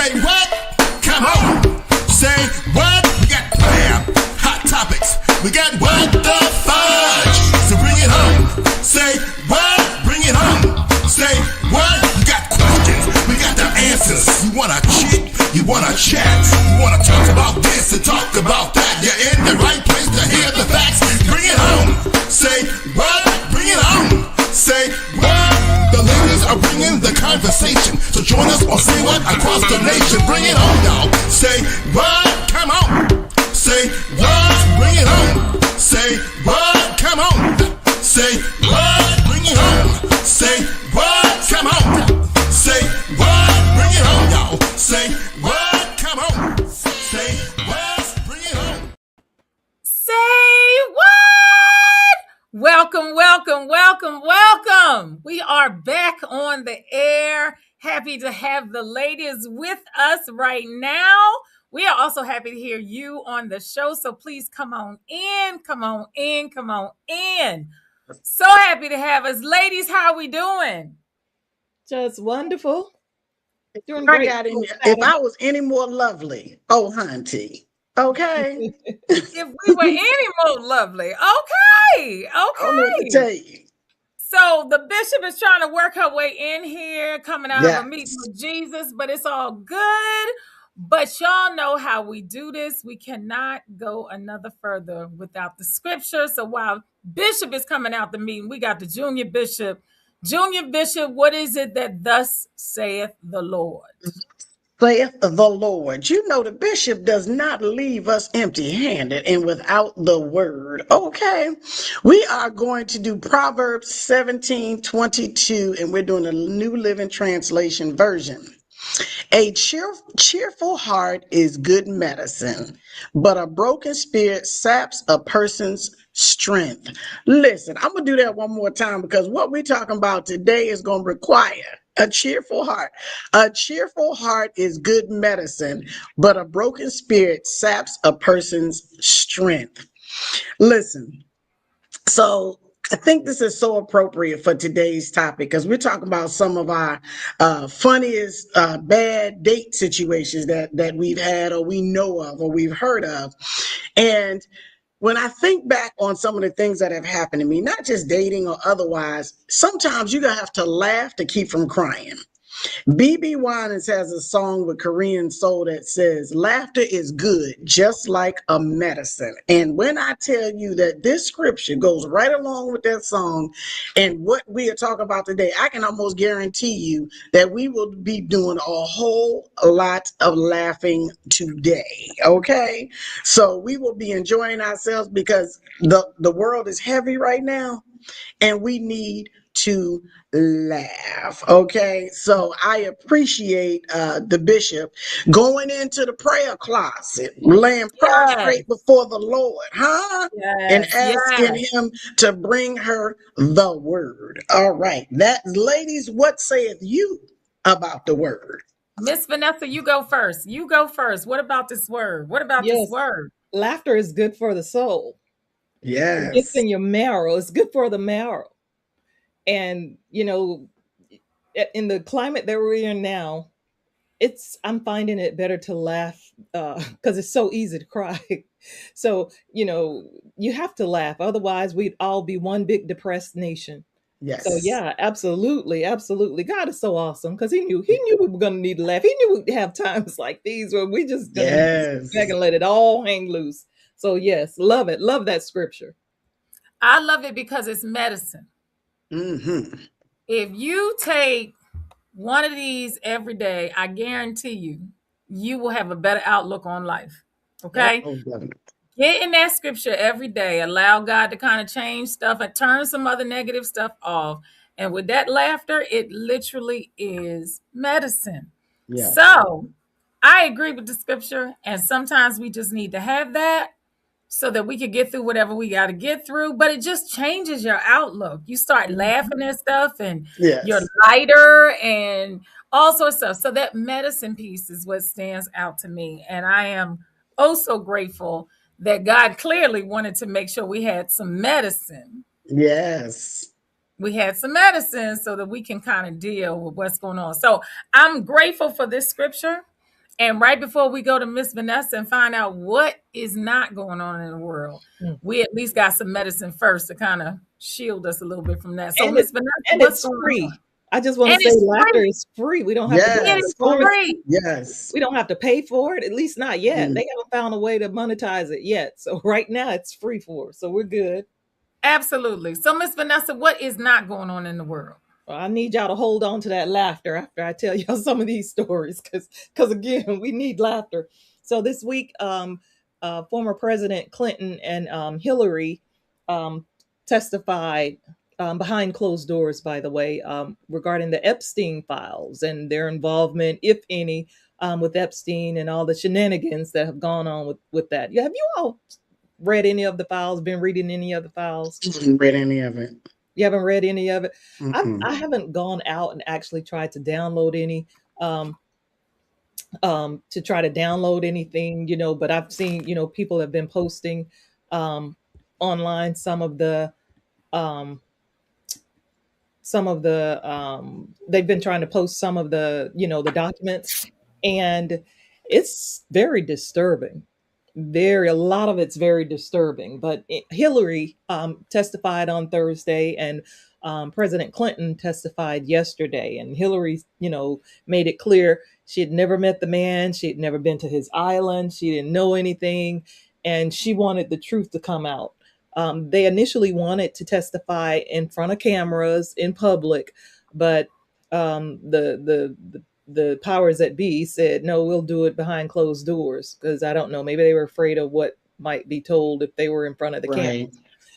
Say what? Come on. Say what? We got hot topics. We got what the fudge. So bring it home. Say what? Bring it home. Say what? You got questions. We got the answers. You wanna cheat? You wanna chat? You wanna talk about this and talk about that? You're in the right place to hear the facts. Bring it home. Say what? Bring it home. Say what? The ladies are bringing the conversation. So join us on Say What across the nation. Bring it home, y'all. Say what? Come on. Say what? Bring it home. Say what? Come on. Say what? Bring it home. Say what? Come on. Say what? Bring it home, y'all. Say what? Come on. Say what? Bring it home. Say what? Welcome, welcome, welcome, welcome. We are back on the air. Happy to have the ladies with us right now. We are also happy to hear you on the show. So please come on in, come on in, come on in. So happy to have us. Ladies, how are we doing? Just wonderful. Doing I great. got any, if I was any more lovely, oh hunty, okay. If we were any more lovely. Okay. Don't need to Okay. tell you. So the bishop is trying to work her way in here, coming out of a meeting Yes. with Jesus, but it's all good. But y'all know how we do this. We cannot go another further without the scripture. So while bishop is coming out the meeting, we got the junior bishop. Junior bishop, what is it that thus saith the Lord? Saith the Lord. You know the bishop does not leave us empty-handed and without the word. Okay. We are going to do Proverbs 17:22, and we're doing a New Living Translation version. A cheerful heart is good medicine, but a broken spirit saps a person's strength. Listen, I'm going to do that one more time because what we're talking about today is going to require a cheerful heart. A cheerful heart is good medicine, but a broken spirit saps a person's strength. Listen, so I think this is so appropriate for today's topic because we're talking about some of our funniest bad date situations that we've had or we know of or we've heard of. And when I think back on some of the things that have happened to me, not just dating or otherwise, sometimes you're going to have to laugh to keep from crying. BB Winans has a song with Korean Soul that says, laughter is good, just like a medicine. And when I tell you that this scripture goes right along with that song and what we are talking about today, I can almost guarantee you that we will be doing a whole lot of laughing today. Okay. So we will be enjoying ourselves because the world is heavy right now and we need to laugh. Okay, so I appreciate the bishop going into the prayer closet, laying prostrate before the Lord, and asking him to bring her the word. All right, that ladies, what saith you about the word? Miss Vanessa, you go first. You go first. What about this word? What about this word? Laughter is good for the soul. Yes. It gets in your marrow. It's good for the marrow. And, you know, in the climate that we're in now, I'm finding it better to laugh because it's so easy to cry. So, you know, you have to laugh. Otherwise, we'd all be one big depressed nation. Yes. So yeah, absolutely, absolutely. God is so awesome because He knew we were going to need to laugh. He knew we'd have times like these where we just gonna sit back and let it all hang loose. So yes, love it. Love that scripture. I love it because it's medicine. Mm-hmm. If you take one of these every day, I guarantee you will have a better outlook on life. Okay? Get in that scripture every day. Allow God to kind of change stuff and turn some other negative stuff off. And with that laughter, it literally is medicine. Yeah. So I agree with the scripture. And sometimes we just need to have that so that we can get through whatever we got to get through. But it just changes your outlook. You start laughing at stuff and you're lighter and all sorts of stuff. So that medicine piece is what stands out to me. And I am oh so grateful that God clearly wanted to make sure we had some medicine. Yes. We had some medicine so that we can kind of deal with what's going on. So I'm grateful for this scripture. And right before we go to Miss Vanessa and find out what is not going on in the world, Mm. we at least got some medicine first to kind of shield us a little bit from that. So, And it Miss Vanessa, and what's it's going on? free. I just want to And say it's laughter free. is free. We don't have to go It to Yes. is performance. free. Yes. We don't have to pay for it, at least not yet. Mm. They haven't found a way to monetize it yet. So right now it's free for us. So we're good. Absolutely. So, Miss Vanessa, what is not going on in the world? Well, I need y'all to hold on to that laughter after I tell y'all some of these stories, because again, we need laughter. So this week, former President Clinton and Hillary testified behind closed doors, by the way, regarding the Epstein files and their involvement, if any, with Epstein and all the shenanigans that have gone on with that. Yeah, have you all read any of the files? Been reading any of the files? Haven't read any of it. You haven't read any of it? Mm-mm. I haven't gone out and actually tried to download any to try to download anything, but I've seen, people have been posting um online um they've been trying to post some of the, the documents, and it's very disturbing. A lot of it's very disturbing. But Hillary testified on Thursday, and President Clinton testified yesterday. And Hillary, made it clear she had never met the man, she had never been to his island, she didn't know anything, and she wanted the truth to come out. They initially wanted to testify in front of cameras in public, but the powers that be said, no, we'll do it behind closed doors, because I don't know, maybe they were afraid of what might be told if they were in front of the camera. Right.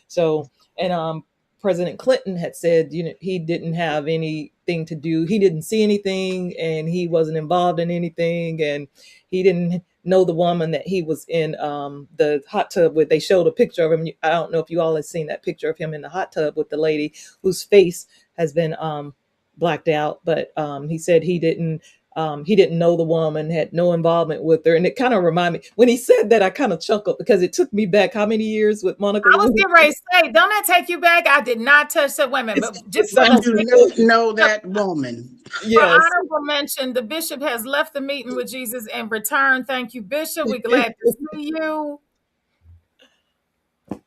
So, and President Clinton had said, he didn't have anything to do. He didn't see anything, and he wasn't involved in anything, and he didn't know the woman that he was in the hot tub with. They showed a picture of him. I don't know if you all have seen that picture of him in the hot tub with the lady whose face has been blacked out, but he said he didn't know the woman, had no involvement with her. And it kind of reminded me, when he said that, I kind of chuckled, because it took me back how many years with Monica I was Lewinsky? getting ready to say, don't that take you back? I did not touch that women, but just it sounds for You the do not know that woman. Yes. honorable mention, the bishop has left the meeting with Jesus and returned. Thank you, Bishop. We're glad to see you.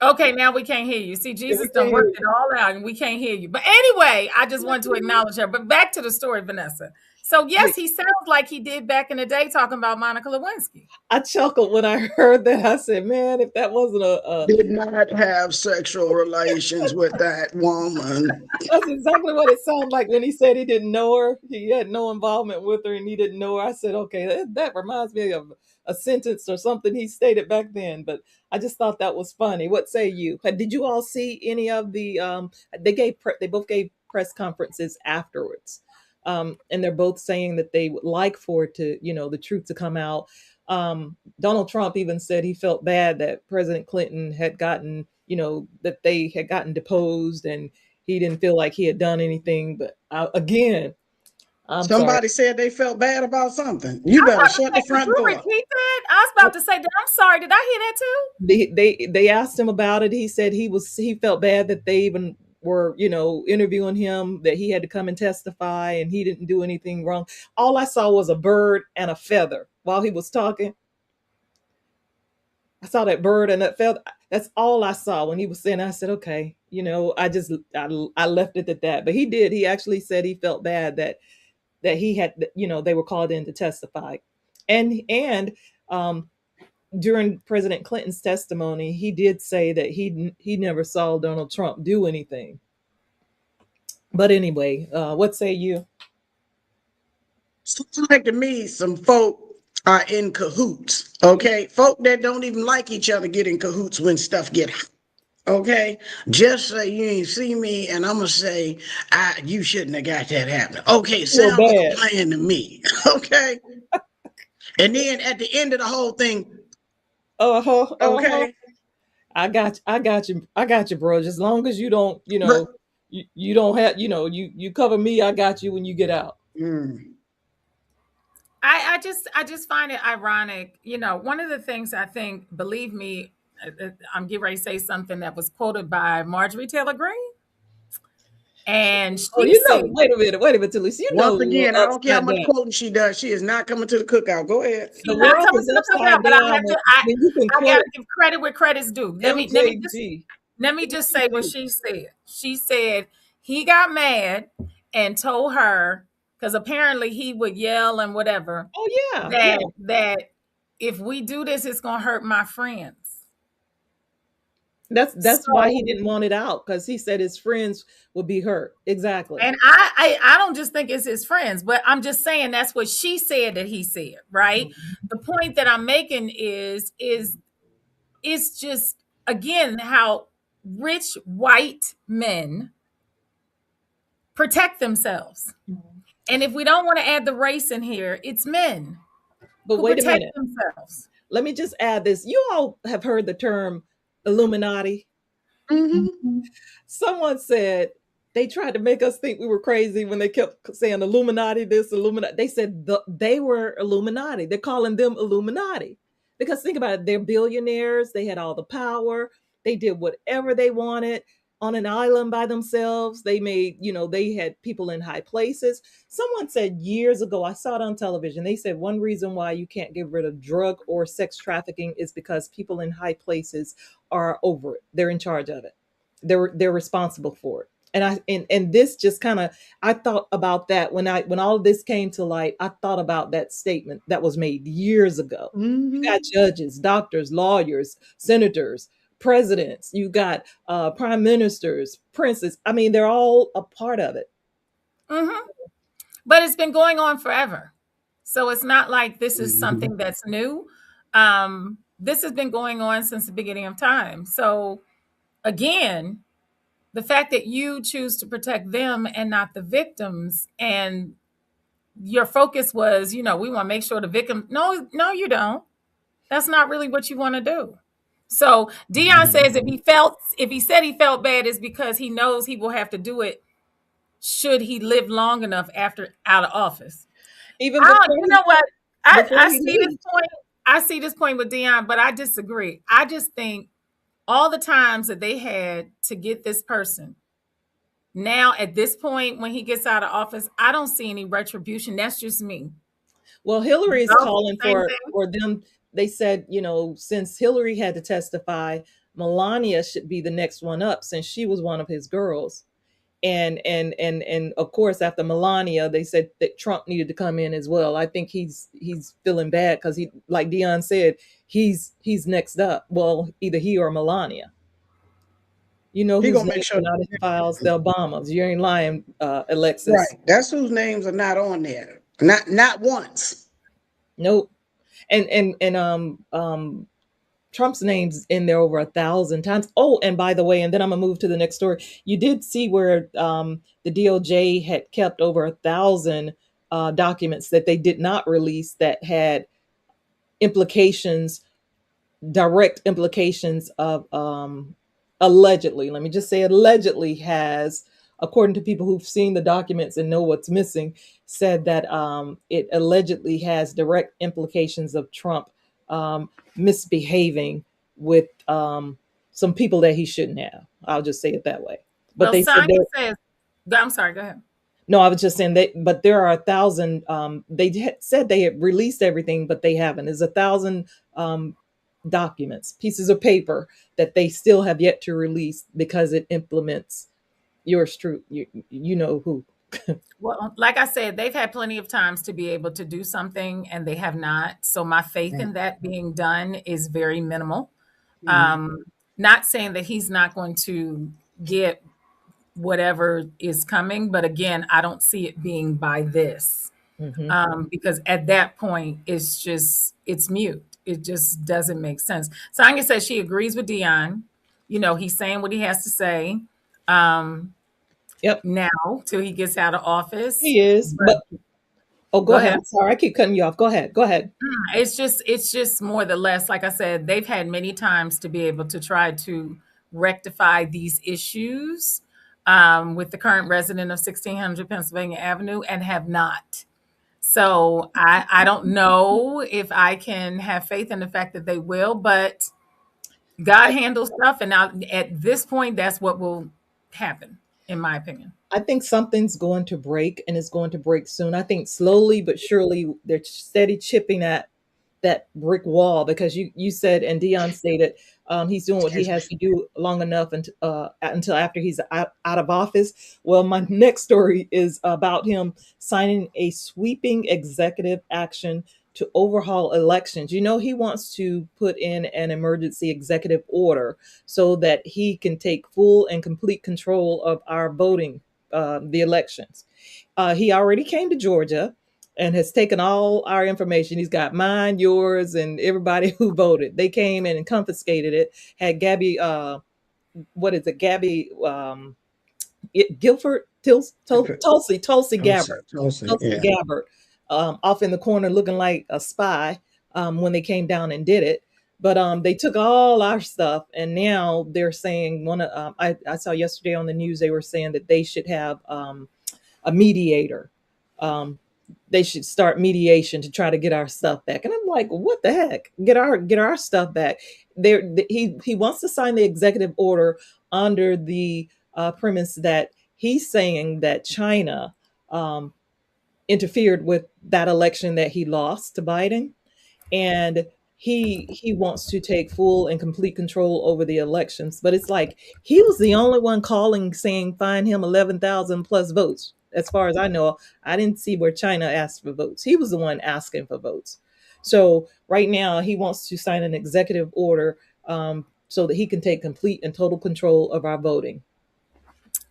Okay, now we can't hear you. See, Jesus done worked it all out and we can't hear you. But anyway, I just want to acknowledge her. But back to the story, Vanessa. So yes, he sounds like he did back in the day talking about Monica Lewinsky. I chuckled when I heard that. I said, man, if that wasn't Did not have sexual relations with that woman. that's exactly what it sounded like when he said he didn't know her. He had no involvement with her and he didn't know her. I said, okay, that reminds me of a sentence or something he stated back then. But I just thought that was funny. What say you? Did you all see any of the they both gave press conferences afterwards. And they're both saying that they would like for it to, the truth to come out. Donald Trump even said he felt bad that President Clinton had gotten, that they had gotten deposed, and he didn't feel like he had done anything. But again, I'm Somebody sorry. said they felt bad about something. You better shut the Could front you door. repeat that? I was about to say that. I'm sorry. Did I hear that too? They asked him about it. He said he felt bad that they even were, interviewing him, that he had to come and testify, and he didn't do anything wrong. All I saw was a bird and a feather while he was talking. I saw that bird and that feather. That's all I saw when he was saying. I said, okay, I left it at that. But he did. He actually said he felt bad that he had, they were called in to testify, and during President Clinton's testimony, he did say that he never saw Donald Trump do anything. But anyway, what say you? Sounds like to me some folk are in cahoots. Okay, folk that don't even like each other get in cahoots when stuff get hot. Okay, just say you ain't see me, and I'm gonna say you shouldn't have got that happening. Okay, Feel sounds like a bad. plan to me. Okay, and then at the end of the whole thing, okay, I got you, bro. As long as you don't, but you don't have, you cover me. I got you when you get out. I just find it ironic. One of the things I think, believe me, I'm getting ready to say something that was quoted by Marjorie Taylor Greene. And Oh, she you know, said, wait a minute, Talisa. You know Once the world again, I don't care how upside much down. quoting she does, she is not coming to the cookout. Go ahead. The she's not world coming is to the upside cookout, but I down have to when you can I gotta quote give credit where credit's due. MJG. Let me just say what she said. She said he got mad and told her, because apparently he would yell and whatever, Oh yeah, yeah. that if we do this, it's gonna hurt my friends. That's why he So, didn't want it out, because he said his friends would be hurt. Exactly. and I don't just think it's his friends, but I'm just saying that's what she said that he said, right? The point that I'm making is it's just again how rich white men protect themselves. And if we don't want to add the race in here, it's men But who wait a protect minute. themselves. Let me just add this. You all have heard the term Illuminati. Mm-hmm. Someone said they tried to make us think we were crazy when they kept saying Illuminati this, Illuminati. They said they were Illuminati. They're calling them Illuminati. Because think about it, they're billionaires. They had all the power. They did whatever they wanted on an island by themselves. They made, they had people in high places. Someone said years ago, I saw it on television. They said one reason why you can't get rid of drug or sex trafficking is because people in high places are over it. They're in charge of it. They're responsible for it. And this just kind of, I thought about that when all of this came to light. I thought about that statement that was made years ago. You got judges, doctors, lawyers, senators, presidents, you got prime ministers, princes. I mean, they're all a part of it. Mm-hmm. But it's been going on forever. So it's not like this is something that's new. This has been going on since the beginning of time. So again, the fact that you choose to protect them and not the victims, and your focus was, we want to make sure the victim. No, you don't. That's not really what you want to do. So Dion says if he said he felt bad, is because he knows he will have to do it should he live long enough after out of office. Even before You know what? before I he see this leaves. point. I see this point with Dion, but I disagree. I just think all the times that they had to get this person, now at this point when he gets out of office, I don't see any retribution. That's just me. Well, Hillary is Y'all see calling the same thing? for them. They said, since Hillary had to testify, Melania should be the next one up since she was one of his girls. And of course, after Melania, they said that Trump needed to come in as well. I think he's feeling bad because he, like Dion said, he's next up. Well, either he or Melania. He who's gonna make names sure. are not in the files? The Obamas. You ain't lying, Alexis. Right. That's whose names are not on there. Not once. Nope. And Trump's name's in there over 1,000 times. Oh, and by the way, and then I'm gonna move to the next story. You did see where the DOJ had kept over 1,000 documents that they did not release that had implications, direct implications of allegedly. Let me just say, allegedly has, according to people who've seen the documents and know what's missing, said that it allegedly has direct implications of Trump misbehaving with some people that he shouldn't have. I'll just say it that way. But Well, they said Sonia that, says, I'm sorry, go ahead. no, I was just saying that, but there are 1,000. They said they had released everything, but they haven't. There's 1,000 documents, pieces of paper that they still have yet to release because it implements yours true. You know who. Well, like I said, they've had plenty of times to be able to do something and they have not. So my faith in that being done is very minimal. Not saying that he's not going to get whatever is coming, but again, I don't see it being by this. Because at that point, it's mute. It just doesn't make sense. Sonia says she agrees with Dion. He's saying what he has to say. Yep, Now till he gets out of office. he is. But oh, go ahead. I'm sorry, I keep cutting you off. Go ahead. It's just more or less, like I said, they've had many times to be able to try to rectify these issues with the current resident of 1600 Pennsylvania Avenue and have not. So I don't know if I can have faith in the fact that they will, but God handles stuff. And now at this point, that's what will happen. in my opinion. I think something's going to break, and it's going to break soon. I think slowly but surely they're steady chipping at that brick wall, because you said, and Dion stated, he's doing what he Excuse has me. to do long enough until after he's out of office. Well, my next story is about him signing a sweeping executive action to overhaul elections. You know, he wants to put in an emergency executive order so that he can take full and complete control of our voting, the elections. He already came to Georgia and has taken all our information. He's got mine, yours, and everybody who voted. They came in and confiscated it. Had Gabby, what is it? Gabby Guilford, Tulsi Gabbard, Tulsi, Tulsi yeah. Gabbard, off in the corner looking like a spy, when they came down and did it. But they took all our stuff, and now they're saying I saw yesterday on the news they were saying that they should have a mediator. Um, they should start mediation to try to get our stuff back. And I'm like, what the heck? Get our stuff back. He wants to sign the executive order under the premise that he's saying that China interfered with that election that he lost to Biden, and he wants to take full and complete control over the elections. But it's like he was the only one calling saying find him 11,000 plus votes. As far as I know, I didn't see where China asked for votes. He was the one asking for votes. So right now he wants to sign an executive order, so that he can take complete and total control of our voting.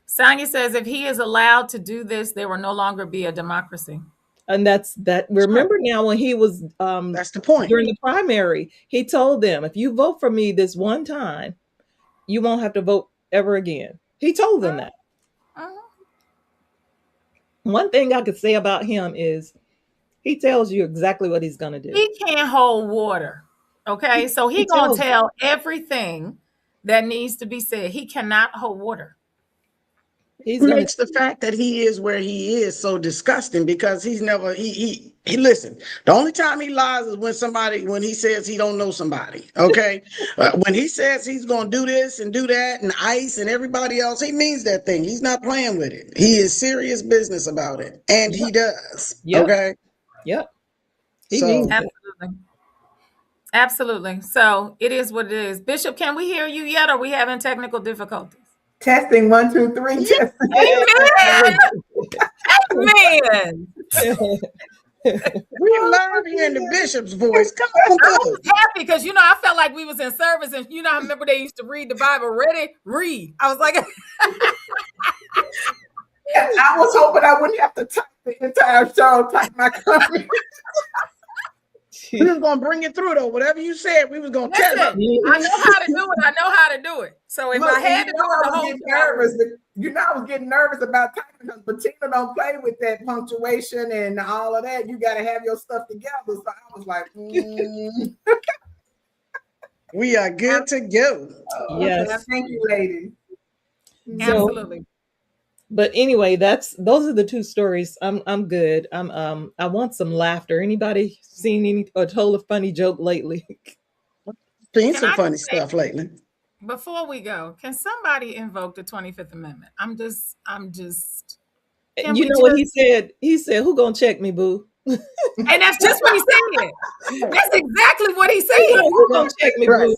Sonia says if he is allowed to do this, there will no longer be a democracy. And that's that. Remember now, when he was That's the point. during the primary, he told them, if you vote for me this one time, you won't have to vote ever again. He told them that. One thing I could say about him is he tells you exactly what he's going to do. He can't hold water. Okay. So he's going to tell everything that needs to be said. He cannot hold water. He's It gonna, makes the fact that he is where he is so disgusting, because he's never he listen. The only time he lies is when he says he don't know somebody. Okay, when he says he's gonna do this and do that, and ICE and everybody else, he means that thing. He's not playing with it. He is serious business about it, and he does. Yep. Okay. Yep. He So- means it. Absolutely. Absolutely. So it is what it is. Bishop, can we hear you yet? Or are we having technical difficulties? Testing 1, 2, 3. Testing. Amen. We love hearing the bishop's voice. Come on, I was good. happy because I felt like we was in service, and I remember they used to read the Bible. Ready, read. I was like, I was hoping I wouldn't have to type the entire show, type my comments. We was gonna bring it through though. Whatever you said, we was gonna tell listen, you. I know how to do it. I know how to do it. So if Look, I had to do it I the was whole getting time, nervous. I was getting nervous about typing because Bettina don't play with that punctuation and all of that. You got to have your stuff together. So I was like, We are good to go. Yes. Thank you, ladies. So, absolutely. but anyway, those are the two stories. I'm good. I want some laughter. Anybody seen or told a funny joke lately? Seen Can some I funny just say- stuff lately. Before we go, can somebody invoke the 25th Amendment? I'm just. Can You we know what he just- said? He said, "Who gonna check me, boo?" And that's just what he said. That's exactly what he He said. said, "Who gonna check me, Right. boo?"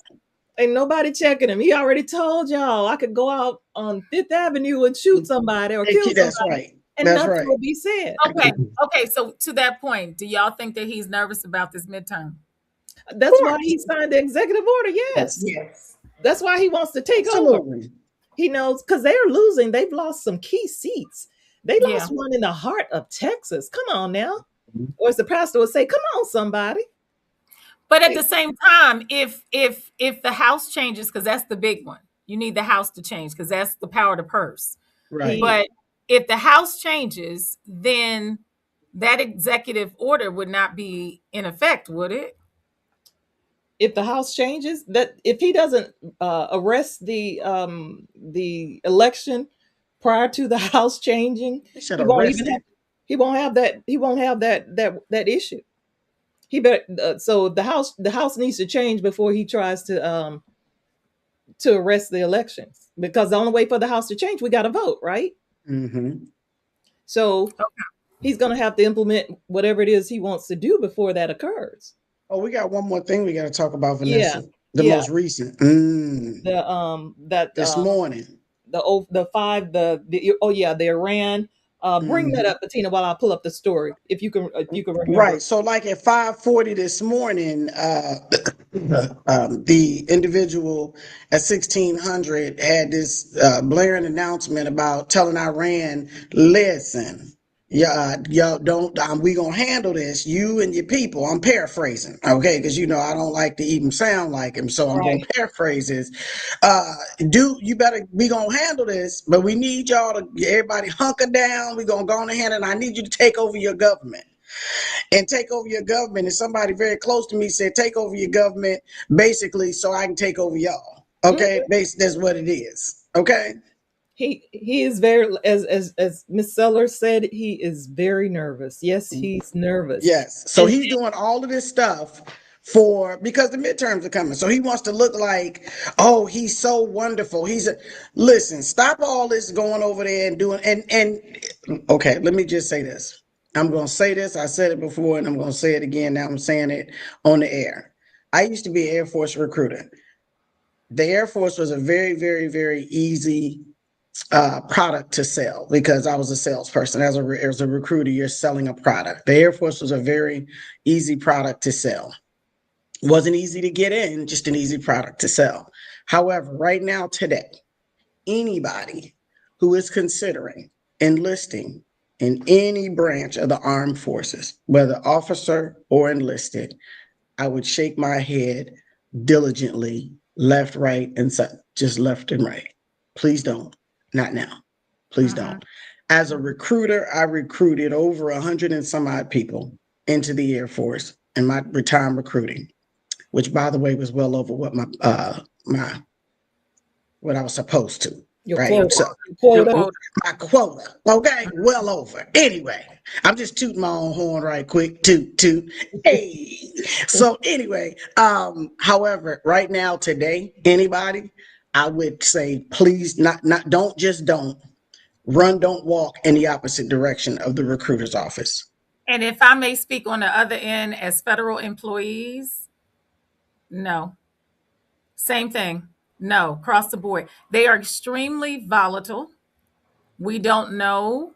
Ain't nobody checking him. He already told y'all I could go out on Fifth Avenue and shoot somebody or kill That's somebody, right. and That's nothing right. will be said. Okay. So to that point, do y'all think that he's nervous about this midterm? That's why he signed the executive order. Yes, Yes. that's why he wants to take over. Absolutely. He knows, because they're losing. They've lost some key seats. They Yeah. lost one in the heart of Texas. Come on now. Or as the pastor would say, come on, somebody. But at the same time, if the House changes, because that's the big one, you need the House to change because that's the power of the purse. Right. But if the House changes, then that executive order would not be in effect, would it? If the House changes, that if he doesn't arrest the election prior to the House changing, They should he won't arrest even him. have, he won't have that issue. He better so the House needs to change before he tries to arrest the elections. because the only way for the House to change, we got to vote, right? Mm-hmm. So he's going to have to implement whatever it is he wants to do before that occurs. Oh, we got one more thing we got to talk about, Yeah, Vanessa. The yeah. most recent. This morning. The five the Iran. Bring that up, Bettina, while I pull up the story. If you can remember. Right. So, like at 5:40 this morning, the individual at 1600 had this blaring announcement about telling Iran, "Listen, y'all don't. We gonna handle this. You and your people." I'm paraphrasing, okay, because I don't like to even sound like him, so I'm gonna paraphrase this. We gonna handle this, but we need y'all to everybody hunker down. We gonna go on ahead, and I need you to take over your government. And take over your government. And somebody very close to me said, take over your government, basically, so I can take over y'all. Okay, that's what it is. Okay. He is very, as Miss Sellers said, he is very nervous. Yes, he's nervous. Yes. So he's doing all of this stuff because the midterms are coming. So he wants to look like, oh, he's so wonderful. Listen, stop all this going over there and doing and okay, let me just say this. I'm going to say this. I said it before and I'm going to say it again. Now I'm saying it on the air. I used to be an Air Force recruiter. The Air Force was a very, very, very easy product to sell because I was a salesperson. As a recruiter, you're selling a product. The Air Force was a very easy product to sell. It wasn't easy to get in, just an easy product to sell. However, right now, today, anybody who is considering enlisting in any branch of the armed forces, whether officer or enlisted, I would shake my head diligently, left, right, and just left and right. Please don't. Not now. Please don't. As a recruiter, I recruited over 100 and some odd people into the Air Force in my time recruiting, which, by the way, was well over what what I was supposed to. Your quota. My quota. Okay, well over. Anyway, I'm just tooting my own horn right quick. Toot. Hey. So anyway, however, right now, today, anybody, I would say, please don't run, don't walk in the opposite direction of the recruiter's office. And if I may speak on the other end as federal employees, no. Same thing. No, across the board. They are extremely volatile. We don't know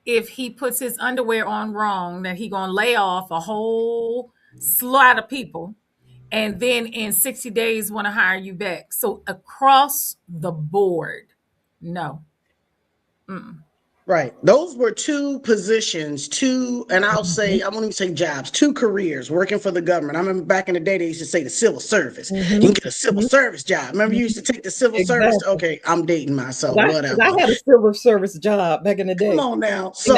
if he puts his underwear on wrong, that he gonna lay off a whole slot of people and then in 60 days want to hire you back. So across the board, no. Right. Those were two positions, and I'll say, I won't even say jobs, two careers working for the government. I remember back in the day, they used to say the civil service. You can get a civil service job. Remember, you used to take the civil service? Okay, I'm dating myself. Whatever. I had a civil service job back in the day. Come on now. So,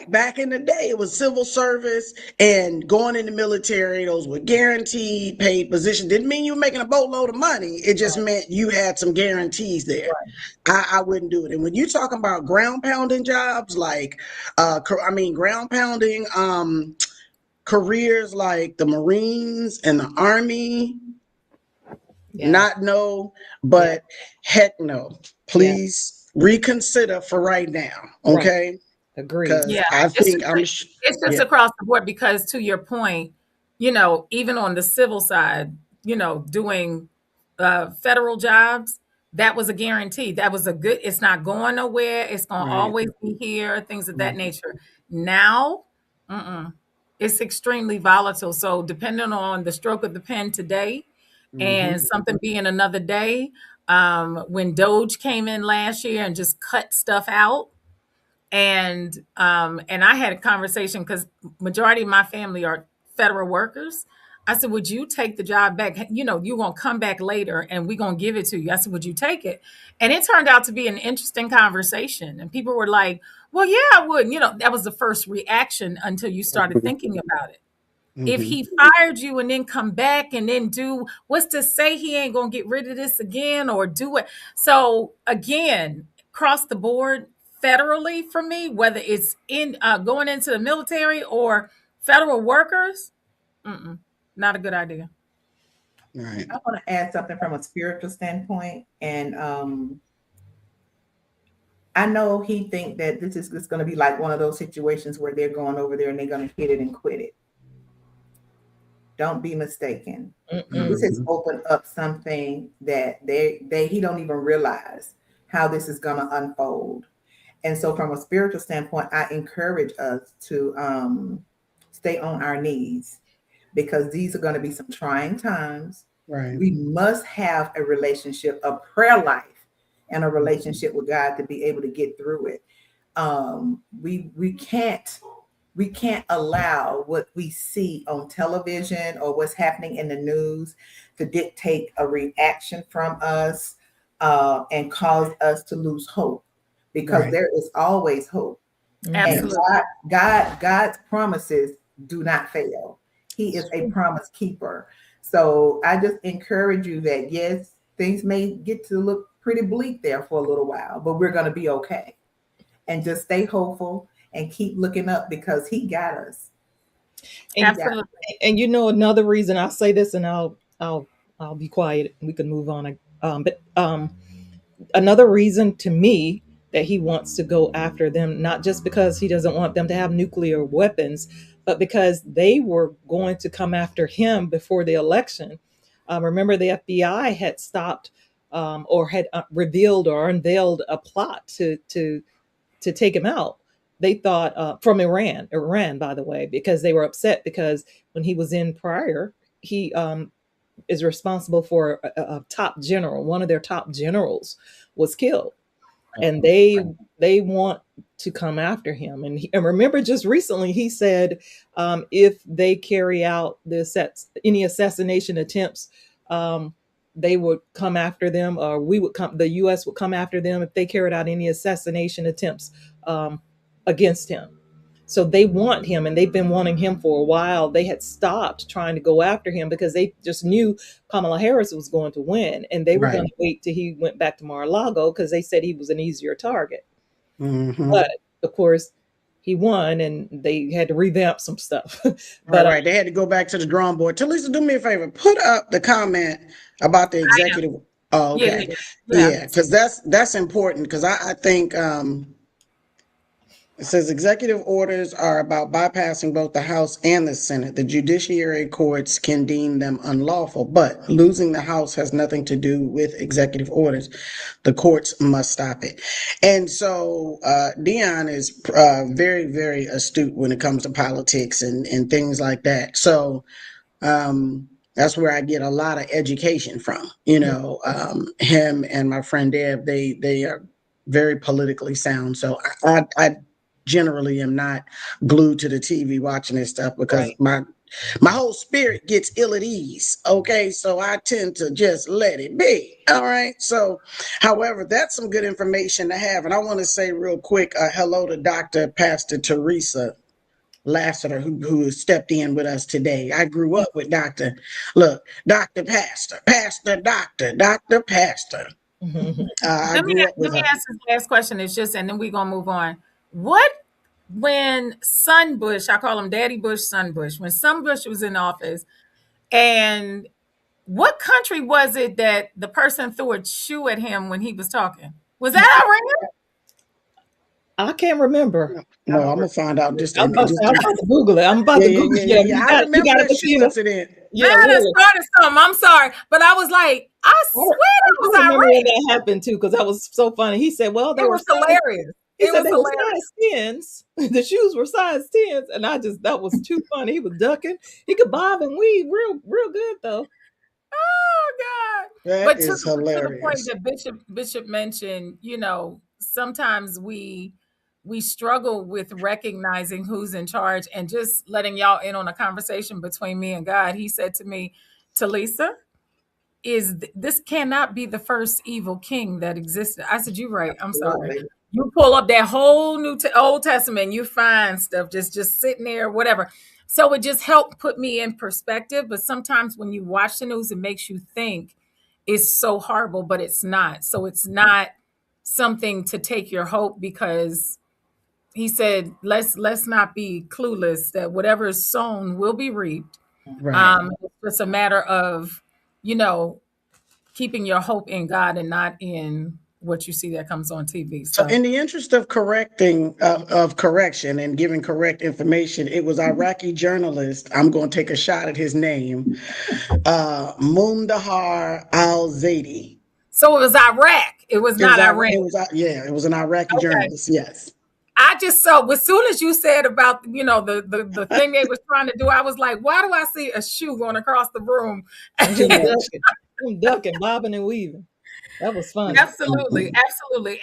back in the day, it was civil service and going in the military. Those were guaranteed paid positions. Didn't mean you were making a boatload of money. It just meant you had some guarantees there. I wouldn't do it. And when you talk about ground pounding jobs, like, ground pounding careers like the Marines and the Army, heck no. Please reconsider for right now. Okay. Agreed. Yeah, I think it's just across the board because, to your point, even on the civil side, doing federal jobs, that was a guarantee. That was it's not going nowhere. It's going to always be here, things of that nature. Now, it's extremely volatile. So depending on the stroke of the pen today and something being another day, when Doge came in last year and just cut stuff out, and I had a conversation because majority of my family are federal workers. I said, would you take the job back? You're going to come back later and we're going to give it to you. I said, would you take it? And it turned out to be an interesting conversation. And people were like, well, yeah, I would. That was the first reaction until you started thinking about it. If he fired you and then come back and then do what's to say he ain't going to get rid of this again or do it. So again, across the board, federally for me, whether it's in going into the military or federal workers, not a good idea. Right. I want to add something from a spiritual standpoint, and I know he think that this is just going to be like one of those situations where they're going over there and they're going to hit it and quit it. Don't be mistaken. This has Mhm. opened up something that he don't even realize how this is going to unfold. And so, from a spiritual standpoint, I encourage us to stay on our knees, because these are going to be some trying times. Right. We must have a relationship, a prayer life, and a relationship with God to be able to get through it. We can't allow what we see on television or what's happening in the news to dictate a reaction from us and cause us to lose hope, because Right. there is always hope. And Absolutely. God's promises do not fail. He is a promise keeper. So I just encourage you that yes, things may get to look pretty bleak there for a little while, but we're going to be okay. And just stay hopeful and keep looking up, because he got us. And, Absolutely. and you know, another reason I'll say this, and I'll be quiet. We can move on. But another reason to me that he wants to go after them, not just because he doesn't want them to have nuclear weapons, but because they were going to come after him before the election. Remember, the FBI had stopped or had revealed or unveiled a plot to take him out. They thought from Iran, by the way, because they were upset because when he was in prior, he is responsible for a top general. One of their top generals was killed, and they want to come after him. And remember, just recently he said if they carry out any assassination attempts, they would come after them, or the U.S. would come after them if they carried out any assassination attempts against him. So they want him, and they've been wanting him for a while. They had stopped trying to go after him because they just knew Kamala Harris was going to win, and they were Right. going to wait till he went back to Mar-a-Lago because they said he was an easier target. Mhm. But of course, he won, and they had to revamp some stuff. But right, they had to go back to the drawing board. Talisa, do me a favor. Put up the comment about the executive. Oh, okay. Yeah, because that's important, because I think it says executive orders are about bypassing both the House and the Senate. The judiciary courts can deem them unlawful, but losing the House has nothing to do with executive orders. The courts must stop it. And so Dion is very, very astute when it comes to politics and things like that. So that's where I get a lot of education from. Him and my friend Deb, they are very politically sound. So I generally am not glued to the TV watching this stuff, because Right. my whole spirit gets ill at ease. Okay, so I tend to just let it be. All right. So, however, that's some good information to have. And I want to say real quick, hello to Dr. Pastor Teresa Lassiter, who stepped in with us today. I grew up with Dr. Pastor, Dr. Pastor. I Let me grew up with let me her. ask this last question. It's just, and then we're gonna move on. What when Son Bush, I call him Daddy Bush, Son Bush, when Son Bush was in office, and what country was it that the person threw a shoe at him when he was talking? Was that Iran? I can't remember. No, I'm gonna find out just I'm in about to Google it. I'm about yeah, to yeah, Google. yeah, Yeah, yeah. you I got remember it, that shoe Bettina. incident. Yeah, Man, it really. started something. I'm sorry, but I was like, I swear that I was remember when Iran. that happened too, because that was so funny. He said, "Well, they It were was size." hilarious. He It said was they were hilarious. size tens. The shoes were size tens, and that was too funny. He was ducking. He could bob and weave real good though. Oh God. That But is to the point hilarious. that Bishop mentioned, sometimes we struggle with recognizing who's in charge, and just letting y'all in on a conversation between me and God. He said to me, Talisa, this cannot be the first evil king that existed. I said, you're right. I'm sorry. Absolutely. You pull up that whole Old Testament, you find stuff just sitting there, whatever. So it just helped put me in perspective. But sometimes when you watch the news, it makes you think it's so horrible, but it's not. So it's not something to take your hope, because he said, let's not be clueless that whatever is sown will be reaped. Right. It's just a matter of you know, keeping your hope in God and not in what you see that comes on TV. So, in the interest of correction and giving correct information, it was Iraqi journalist. I'm going to take a shot at his name, Mundahar Al-Zaidi. So it was Iraq. It was not Iran. It was an Iraqi journalist. Yes. I just saw, as soon as you said about, the thing they was trying to do, I was like, why do I see a shoe going across the room? I'm ducking, bobbing and weaving. That was fun. Absolutely.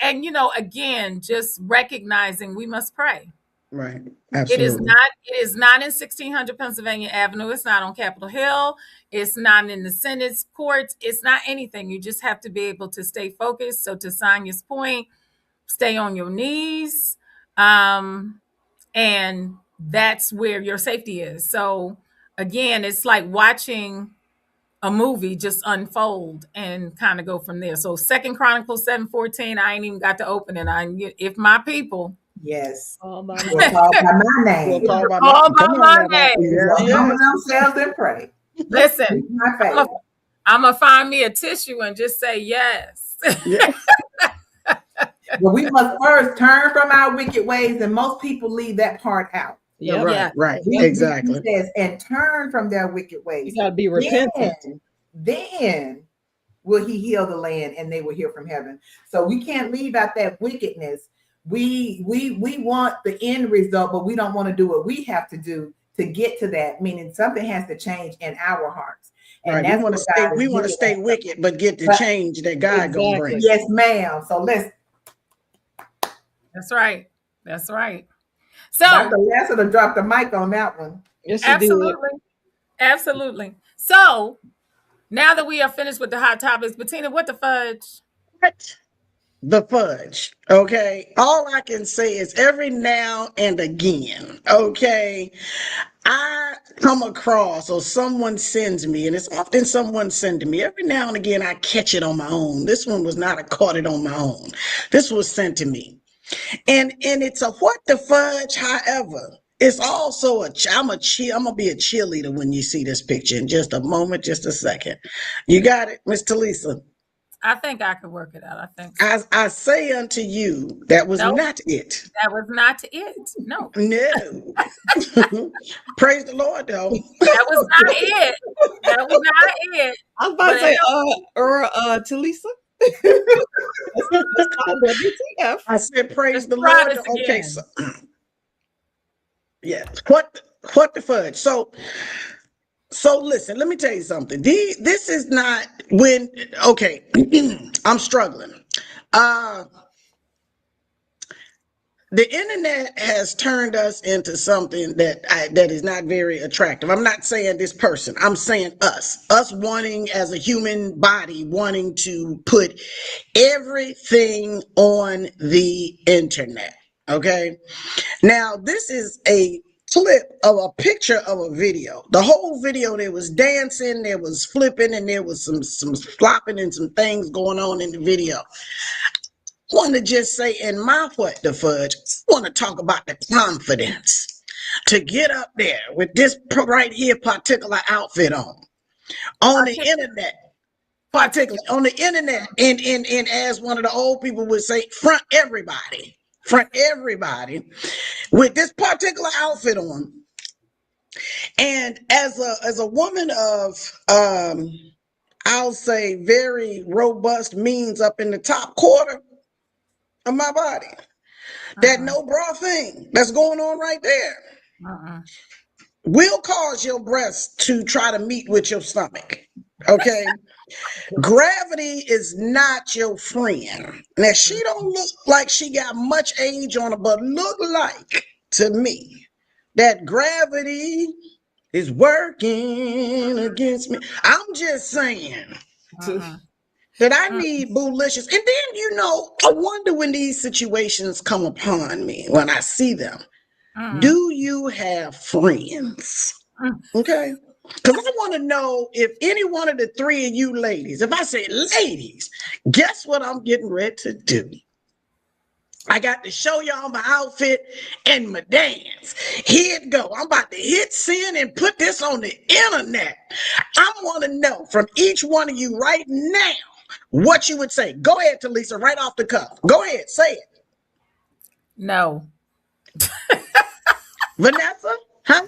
And, again, just recognizing we must pray. Right. Absolutely. It is not in 1600 Pennsylvania Avenue. It's not on Capitol Hill. It's not in the Senate's courts. It's not anything. You just have to be able to stay focused. So to Sonia's point, stay on your knees. And that's where your safety is. So again, it's like watching a movie just unfold and kind of go from there. So 2 Chronicles 7:14, I ain't even got to open it. If my people Yes. All by Will call by my name. call by my name, Humble themselves and pray. listen, My favorite. I'm gonna find me a tissue and just say yes. Yeah. But we must first turn from our wicked ways, and most people leave that part out. Yeah, Yeah. Right. He Exactly. says, and turn from their wicked ways. You got to be repentant. Then will he heal the land, and they will hear from heaven. So we can't leave out that wickedness. We want the end result, but we don't want to do what we have to do to get to that. Meaning something has to change in our hearts. And Right. that's We want to stay wicked, but get the change that God gonna bring. Yes, ma'am. So That's right. So Dr. Lassiter dropped the mic on that one. Yes, you did. absolutely. So now that we are finished with the hot topics, Bettina, what the fudge? What? The fudge. Okay. All I can say is every now and again, okay, I come across or someone sends me, and it's often someone sending me. Every now and again, I catch it on my own. This one was not, I caught it on my own. This was sent to me. And it's a what the fudge, however. It's also I'm gonna be a cheerleader when you see this picture in just a moment, just a second. You got it, Miss Talisa? I think I could work it out. I think so. I say unto you, that was not it. That was not it. No. No. Praise the Lord, though. That was not it. That was not it. I was about to say, Talisa. WTF. I said, praise the try Lord. this Okay, again. so yeah. What the fudge? So listen, let me tell you something. This is not when, okay, I'm struggling. The internet has turned us into something that is not very attractive. I'm not saying this person. I'm saying us wanting as a human body, wanting to put everything on the internet. Okay. Now, this is a clip of a picture of a video. The whole video, there was dancing, there was flipping, and there was some flopping and some things going on in the video. I want to just say in my what the fudge, I want to talk about the confidence to get up there with this right here particular outfit on the internet. Particularly on the internet, and as one of the old people would say, front everybody with this particular outfit on. And as a woman of I'll say very robust means up in the top quarter of my body, that no bra thing that's going on right there will cause your breasts to try to meet with your stomach. Okay. Gravity is not your friend. Now, she don't look like she got much age on her, but look like to me that gravity is working against me. I'm just saying that I need boolicious. And then, I wonder when these situations come upon me, when I see them, do you have friends? Okay. Because I want to know if any one of the three of you ladies, if I say ladies, guess what I'm getting ready to do? I got to show y'all my outfit and my dance. Here it go. I'm about to hit send and put this on the internet. I want to know from each one of you right now what you would say. Go ahead, Talisa, right off the cuff. Go ahead, say it. No. Vanessa, huh?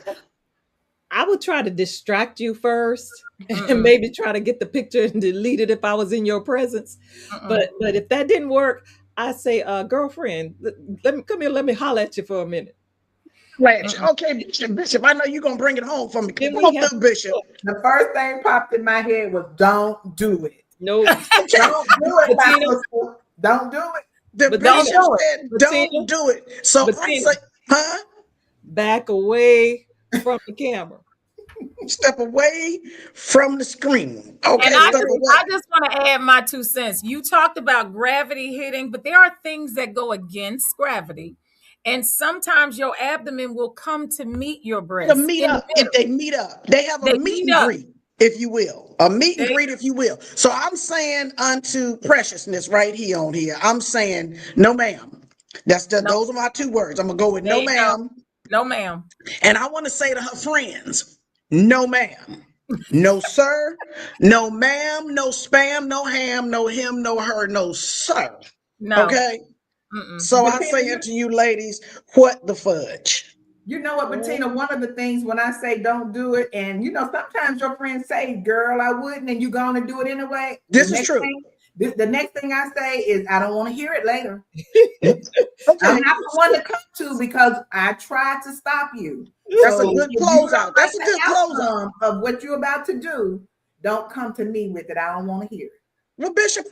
I would try to distract you first and maybe try to get the picture and delete it if I was in your presence. But if that didn't work, I say, girlfriend, let me come here, let me holler at you for a minute. Okay, Bishop, I know you're gonna bring it home for me. Then Come we on have- through, Bishop. The first thing popped in my head was don't do it. No, Don't do it, Bettina. Pastor. Don't do it. The But don't Bishop do it. said, Bettina. don't do it. So I Bettina. say, huh? back away from the camera. Step away from the screen. Okay, And I step just, away. I just want to add my 2 cents. You talked about gravity hitting, but there are things that go against gravity. And sometimes your abdomen will come to meet your breast. To meet up, if they meet up, they have a They meet meet and up. greet, if you will, a meet and They- greet, if you will. So I'm saying unto preciousness right here on here. I'm saying no, ma'am. Those are my 2 words. I'm gonna go with There no, you go. ma'am. No, ma'am. And I want to say to her friends, no, ma'am. No, sir. No, ma'am. No spam. No ham. No him. No her. No, sir. No. Okay. Mm-mm. So I say unto you ladies, what the fudge? You know what, Bettina? One of the things when I say don't do it, and sometimes your friends say, "Girl, I wouldn't," and you go on and do it anyway. This is true. The next thing I say is, "I don't want to hear it later." Okay. I'm not the one to come to because I tried to stop you. That's a good if you closeout. don't That's a like good the closeout. outcome of what you're about to do. Don't come to me with it. I don't want to hear it. Well, Bishop,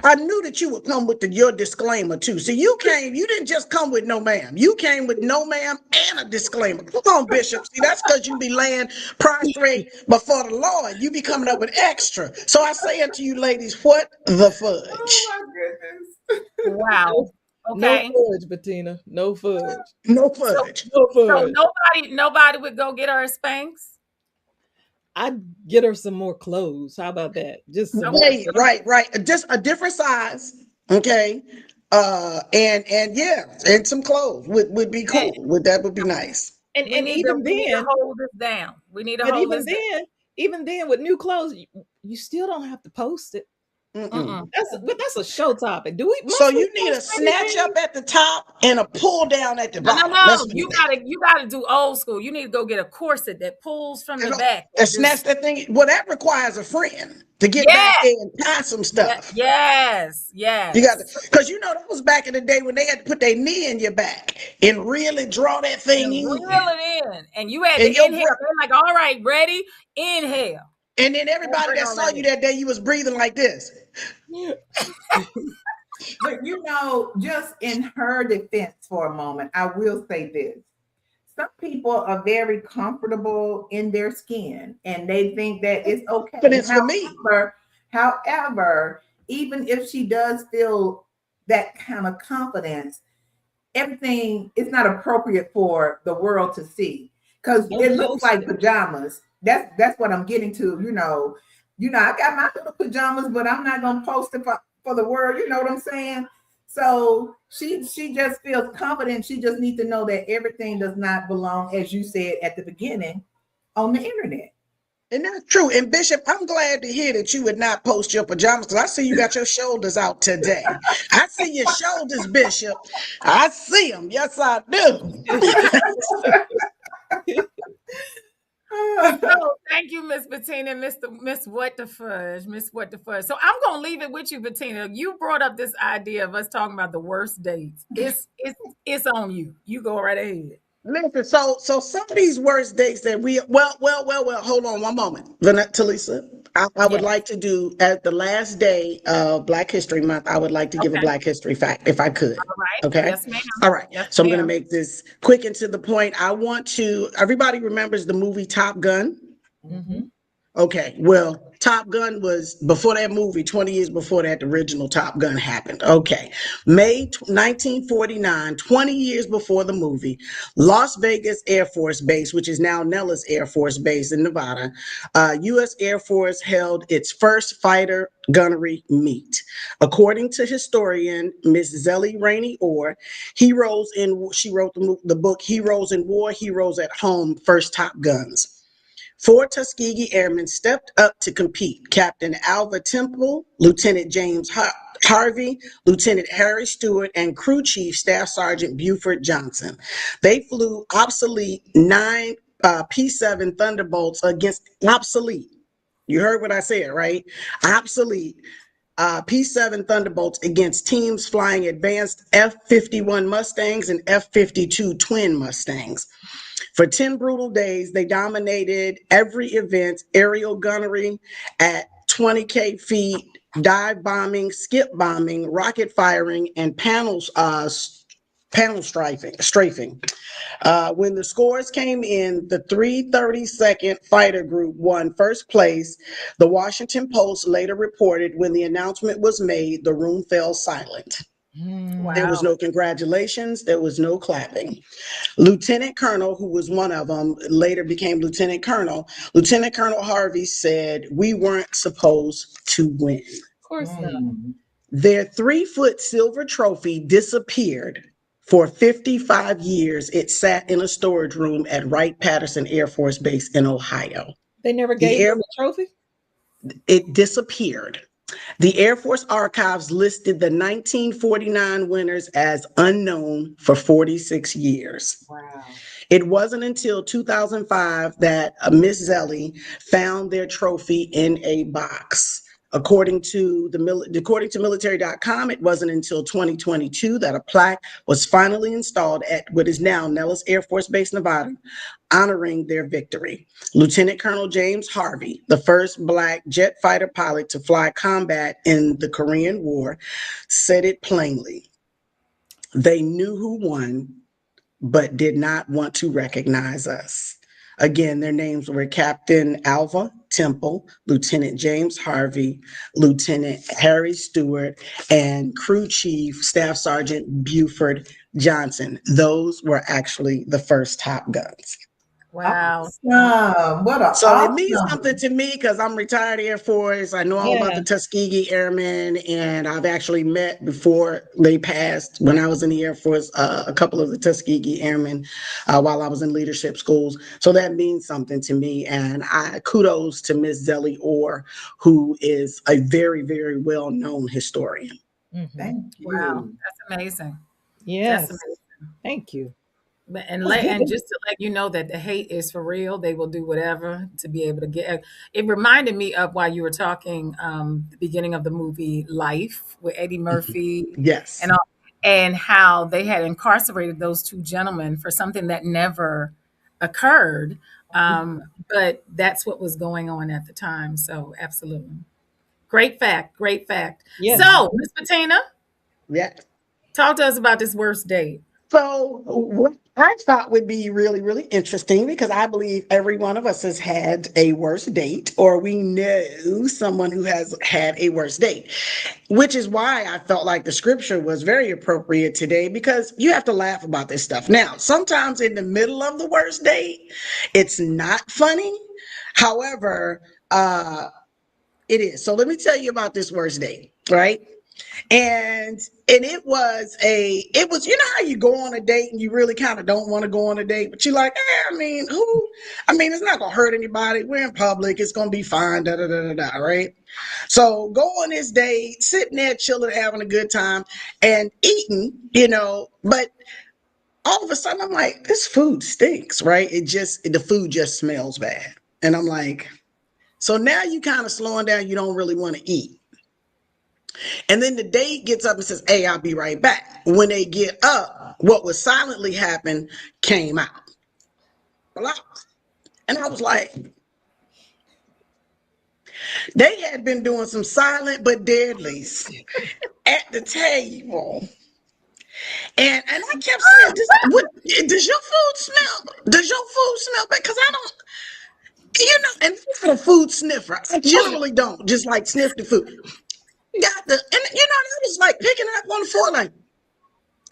I knew that you would come with your disclaimer too. So you didn't just come with no ma'am. You came with no ma'am and a disclaimer. Come on, Bishop. See, that's because you be laying prostrate before the Lord. You be coming up with extra. So I say unto you ladies, what the fudge? Oh my goodness. Wow. Okay. No fudge, Bettina. No fudge. No fudge. No So fudge. nobody would go get her a Spanx? I'd get her some more clothes. How about that? Just some more. Right. Just a different size. Okay. And yeah, and some clothes would be cool. That would be nice. And We need even to then, hold this down. We need to but hold this down. even then, with new clothes, you still don't have to post it. Mm-mm. That's a show topic. Do we? So you need a snatch up at the top and a pull down at the bottom. No. You gotta do old school. You need to go get a corset that pulls from the back. And snatch that thing. Well, that requires a friend to get back there and tie some stuff. Yes. You got to, because that was back in the day when they had to put their knee in your back and really draw that thing in. Reel it in. And you had to inhale. They're like, all right, ready? Inhale. And then everybody that saw you that day, you was breathing like this. But just in her defense for a moment, I will say this. Some people are very comfortable in their skin and they think that it's okay. But it's for me. However, even if she does feel that kind of confidence, everything is not appropriate for the world to see because it looks like pajamas. That's what I'm getting to. I got my little pajamas, but I'm not gonna post it for the world. You know what I'm saying? So she just feels confident. She just needs to know that everything does not belong, as you said at the beginning, on the internet. And that's true. And Bishop, I'm glad to hear that you would not post your pajamas because I see you got your shoulders out today. I see your shoulders, Bishop. I see them. Yes, I do. So thank you, Miss Bettina, Miss What the Fudge, Miss What the Fudge. So I'm gonna leave it with you, Bettina. You brought up this idea of us talking about the worst dates. It's on you. You go right ahead. Listen, so some of these worst dates that well, hold on one moment. Talisa, I would like to do at the last day of Black History Month, I would like to give a Black History fact if I could. All right. Okay. Yes, ma'am. All right. Yes, So I'm going to ma'am. make this quick and to the point. Everybody remembers the movie Top Gun? Mm-hmm. Okay. Well, Top Gun was before that movie, 20 years before that, the original Top Gun happened. Okay. May 1949, 20 years before the movie, Las Vegas Air Force Base, which is now Nellis Air Force Base in Nevada, U.S. Air Force held its first fighter gunnery meet. According to historian Miss Zellie Rainey Orr, she wrote the book Heroes in War, Heroes at Home, First Top Guns. 4 Tuskegee Airmen stepped up to compete. Captain Alva Temple, Lieutenant James Harvey, Lieutenant Harry Stewart, and Crew Chief Staff Sergeant Buford Johnson. They flew obsolete 9 P-7 Thunderbolts against obsolete. You heard what I said, right? Obsolete P-7 Thunderbolts against teams flying advanced F-51 Mustangs and F-52 twin Mustangs. For 10 brutal days, they dominated every event: aerial gunnery at 20K feet, dive bombing, skip bombing, rocket firing, and panel strafing. When the scores came in, the 332nd Fighter Group won first place. The Washington Post later reported when the announcement was made, the room fell silent. There was no congratulations. There was no clapping. Lieutenant Colonel, who was one of them, later became Lieutenant Colonel. Lieutenant Colonel Harvey said, "We weren't supposed to win." Of course not. Their 3-foot silver trophy disappeared. For 55 years, it sat in a storage room at Wright-Patterson Air Force Base in Ohio. They never gave them the trophy? It disappeared. The Air Force Archives listed the 1949 winners as unknown for 46 years. Wow. It wasn't until 2005 that Miss Zellie found their trophy in a box. According to military.com, it wasn't until 2022 that a plaque was finally installed at what is now Nellis Air Force Base, Nevada, honoring their victory. Lieutenant Colonel James Harvey, the first Black jet fighter pilot to fly combat in the Korean War, said it plainly. They knew who won, but did not want to recognize us. Again, their names were Captain Alva Temple, Lieutenant James Harvey, Lieutenant Harry Stewart, and Crew Chief Staff Sergeant Buford Johnson. Those were actually the first Top Guns. Wow. So it means something to me because I'm retired Air Force. I know all about the Tuskegee Airmen, and I've actually met before they passed when I was in the Air Force, a couple of the Tuskegee Airmen while I was in leadership schools. So that means something to me. And kudos to Ms. Zellie Orr, who is a very, very well-known historian. Thank you. Wow. That's amazing. Yes. That's amazing. Thank you. And just to let you know that the hate is for real. They will do whatever to be able to get. It reminded me of while you were talking, the beginning of the movie Life with Eddie Murphy. Yes. And how they had incarcerated those 2 gentlemen for something that never occurred. But that's what was going on at the time. So absolutely. Great fact. Great fact. Yes. So, Ms. Patina, talk to us about this worst date. So what I thought would be really, really interesting, because I believe every one of us has had a worst date, or we know someone who has had a worst date, which is why I felt like the scripture was very appropriate today, because you have to laugh about this stuff. Now, sometimes in the middle of the worst date, it's not funny. However, it is. So let me tell you about this worst date, right? And it was, you know how you go on a date and you really kind of don't want to go on a date, but you're like, it's not gonna hurt anybody. We're in public, it's gonna be fine, right? So go on this date, sitting there chilling, having a good time and eating, but all of a sudden I'm like, this food stinks, right? The food just smells bad. And I'm like, so now you kind of slowing down, you don't really want to eat. And then the date gets up and says, "Hey, I'll be right back." When they get up, what was silently happened came out. And I was like, they had been doing some silent but deadlies at the table. And I kept saying, does your food smell? Does your food smell bad? Because You know, and I'm not a food sniffer. I generally don't just like sniff the food. Got the, and I was like picking it up on the floor, like,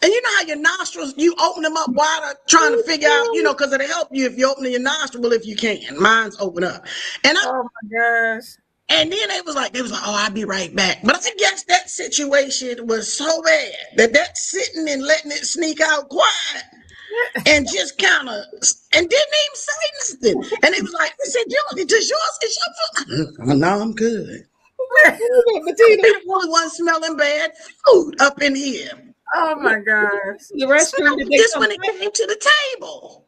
and you know how your nostrils, you open them up wider, trying to figure out, because it'll help you if you open your nostril, well, if you can. Mine's open up. And Oh my gosh. and then they was like, oh, I'll be right back. But I guess that situation was so bad that sitting and letting it sneak out quiet and just kind of, and didn't even say nothing. And it was like, I said, does yours, is your food? Oh, no, I'm good. Bettina. The only one smelling bad food up in here. Oh my gosh. The restroom, did they Just come when it back? came to the table.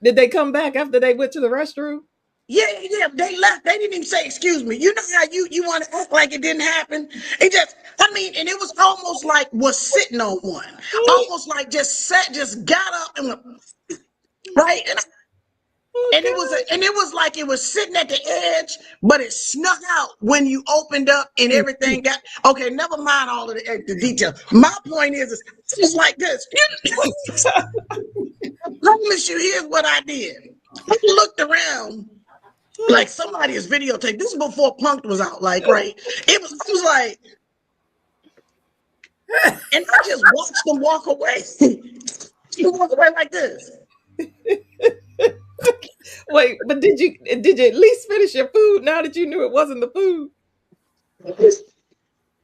Did they come back after they went to the restroom? Yeah, they left. They didn't even say, excuse me. You know how you want to act like it didn't happen? It just, and it was almost like was sitting on one. Almost like just got up and went, right? And it was like it was sitting at the edge, but it snuck out when you opened up and everything got okay. Never mind all of the details. My point is it's like this. I promise you, here's what I did. I looked around like somebody is videotaped. This is before Punk'd was out, like, right? I was like, and I just watched them walk away. You walk away like this. Wait, but did you at least finish your food now that you knew it wasn't the food? I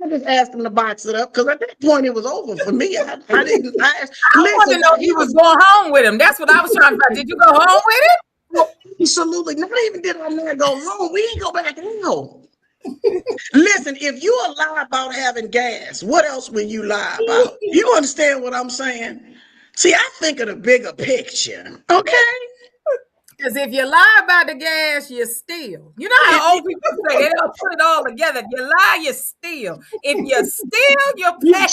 just asked him to box it up because at that point it was over for me. I didn't ask. I wanted to know if you was going home with him. That's what I was trying to find. Did you go home with him? Absolutely. Not even did I not go home. We ain't go back home. Listen, if you lie about having gas, what else will you lie about? You understand what I'm saying? See, I think of the bigger picture. Okay. Because if you lie about the gas, you steal. You know how old people say they don't put it all together. If you lie, you steal. If you steal, you pay.